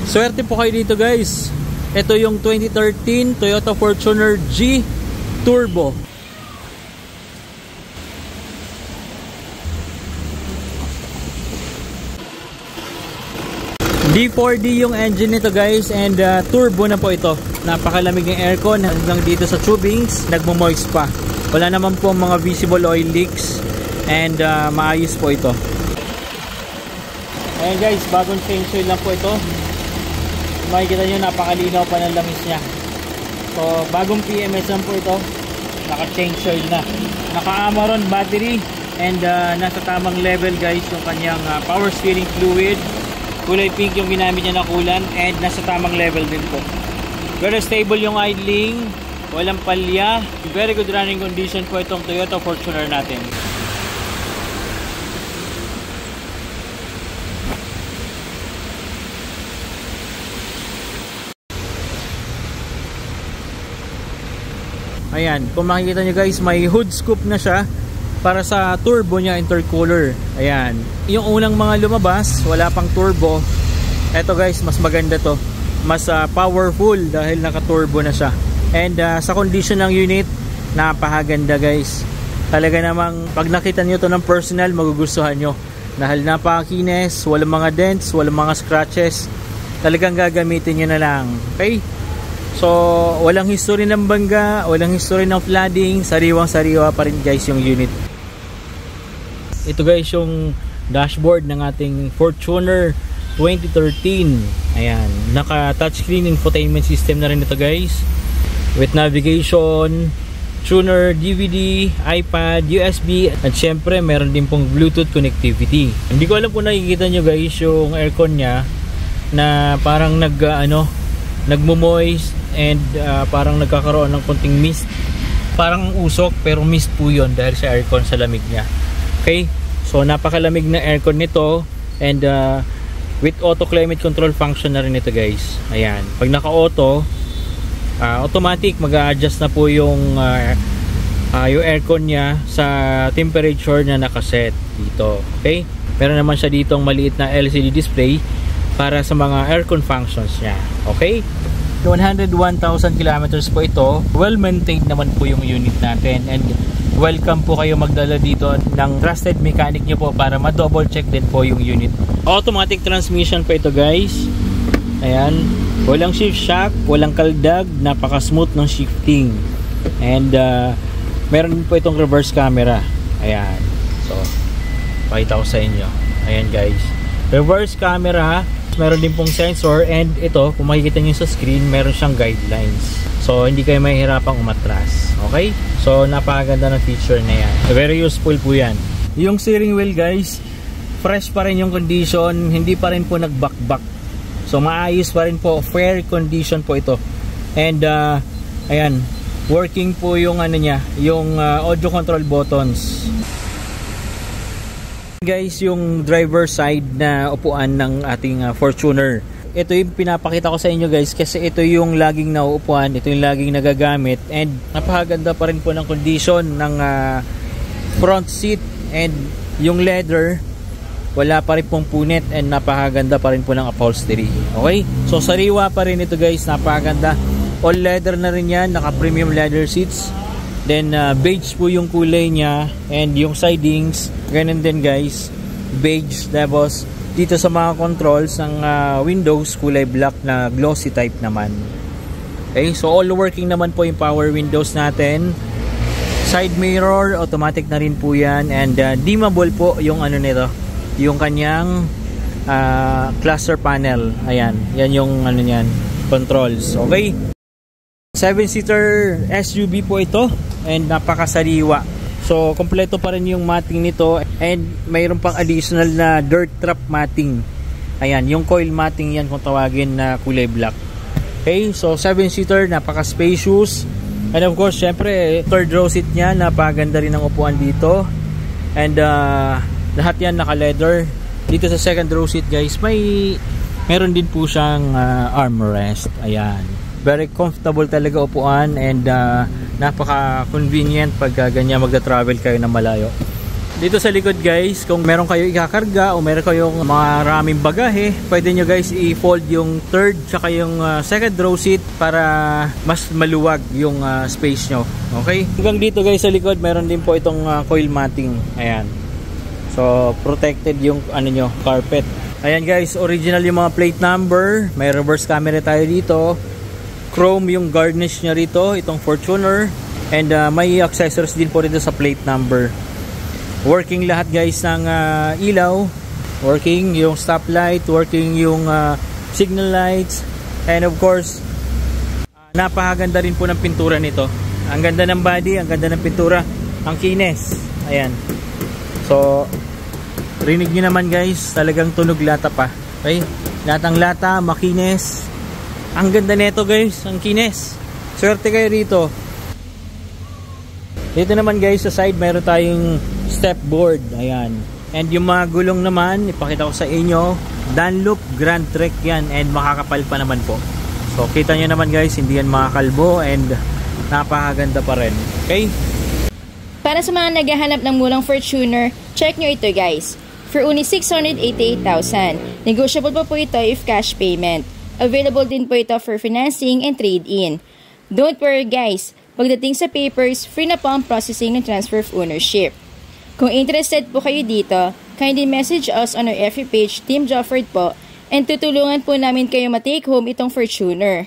Swerte po kayo dito guys. Ito yung 2013 Toyota Fortuner G Turbo. D4D yung engine nito guys, and turbo na po ito. Napakalamig ng aircon hanggang dito sa tubings, nagmo-moist pa. Wala naman po mga visible oil leaks, and maayos po ito. Ayan guys, bagong change oil lang po ito. Makikita nyo, napakalinaw pa ng lamis nya. So bagong PMS lang po ito, naka-change oil na, naka-Amaron battery, and nasa tamang level guys yung kanyang power steering fluid. Kulay pink yung ginamit niya na coolant, and nasa tamang level din po. Very stable yung idling, walang palya. Very good running condition po itong Toyota Fortuner natin. Ayan, kung makikita nyo guys, may hood scoop na siya para sa turbo niya, intercooler. Ayan, yung unang mga lumabas wala pang turbo. Eto guys, mas maganda to, mas powerful dahil naka turbo na siya. And sa condition ng unit, napakaganda guys. Talaga namang pag nakita nyo to ng personal, magugustuhan nyo dahil napakakinis, walang mga dents, walang mga scratches. Talagang gagamitin nyo na lang. Okay, so walang history ng bangga, walang history ng flooding, sariwang sariwa pa rin guys yung unit. Ito guys yung dashboard ng ating Fortuner 2013. Ayan, naka touchscreen infotainment system na rin ito guys, with navigation, tuner, DVD, iPad, USB, at syempre meron din pong Bluetooth connectivity. Hindi ko alam kung nakikita nyo guys yung aircon nya na parang nagmo-moist, and parang nagkakaroon ng konting mist, parang usok pero mist po yun dahil sa aircon, sa lamig nya. Okay, so napakalamig na aircon nito, and with auto climate control function na rin ito guys. Ayan, pag naka-auto, automatic mag-a-adjust na po yung aircon nya sa temperature na nakaset dito. Okay, meron naman siya ditong maliit na LCD display para sa mga aircon functions nya. Okay, 101,000 kilometers po ito. Well maintained naman po yung unit natin, and welcome po kayo magdala dito ng trusted mechanic nyo po para ma-double check din po yung unit. Automatic transmission po ito guys. Ayan, walang shift shock, walang kaldag, napaka-smooth ng shifting, and meron din po itong reverse camera. Ayan, so pakita ko sa inyo. Ayan guys, reverse camera, meron din pong sensor, and ito kung makikita nyo sa screen, meron siyang guidelines, so hindi kayo mahihirapang umatras. Okay, so napakaganda ng feature na yan, very useful po yan. Yung steering wheel guys, fresh pa rin yung condition, hindi pa rin po nagbakbak, so maayos pa rin po, fair condition po ito. And ayan, working po yung yung audio control buttons guys. Yung driver side na upuan ng ating Fortuner, ito yung pinapakita ko sa inyo guys kasi ito yung laging nauupuan, ito yung laging nagagamit, and napakaganda pa rin po ng condition ng front seat, and yung leather wala pa rin pong punit, and napakaganda pa rin po ng upholstery. Okay, so sariwa pa rin ito guys, napakaganda. All leather na rin yan, naka premium leather seats, then beige po yung kulay nya, and yung sidings ganun din guys, beige. Tapos dito sa mga controls ng windows, kulay black na glossy type naman. Okay, so all working naman po yung power windows natin. Side mirror automatic na rin po yan, and dimmable po yung nito, yung kanyang cluster panel. Ayan, yan yung niyan, controls. Okay, 7-seater SUV po ito, and napakasariwa. So kompleto pa rin yung matting nito, and mayroon pang additional na dirt trap matting. Ayan, yung coil matting yan kung tawagin, na kulay black. Okay, so 7-seater, napaka spacious, and of course syempre third row seat nya, napaganda rin ang upuan dito, and lahat yan naka leather. Dito sa second row seat guys, meron din po siyang armrest. Ayan, very comfortable talaga upuan, and napaka convenient pag ganyan magta-travel kayo na malayo. Dito sa likod guys, kung meron kayo ikakarga o meron kayong maraming bagahe, pwede nyo guys i-fold yung third tsaka yung second row seat para mas maluwag yung space nyo. Okay? Hanggang dito guys sa likod, meron din po itong coil matting. Ayan. So, protected yung ano nyo, carpet. Ayan guys, original yung mga plate number. May reverse camera tayo dito. Chrome yung garnish nya rito, itong Fortuner. And may accessories din po rito sa plate number. Working lahat guys ng ilaw. Working yung stoplight, working yung signal lights. And of course, napakaganda rin po ng pintura nito. Ang ganda ng body, ang ganda ng pintura. Ang kinis. Ayan. So, rinig nyo naman guys, talagang tunog lata pa. Okay? Latang lata, makinis. Ang ganda nito guys, ang kinis. Swerte kayo rito. Dito naman guys, sa side mayroon tayong step board. Ayan. And yung mga gulong naman, ipakita ko sa inyo, Dunlop Grand Trek yan and makakapal pa naman po. So kita nyo naman guys, hindi yan makakalbo and napakaganda pa rin. Okay? Para sa mga naghahanap ng murang Fortuner, check nyo ito guys. For only 688,000. Negotiable pa po ito if cash payment. Available din po ito for financing and trade-in. Don't worry guys, pagdating sa papers, free na po ang processing ng transfer of ownership. Kung interested po kayo dito, kindly message us on our FB page, Team Jofford po, and tutulungan po namin kayo ma-take home itong Fortuner.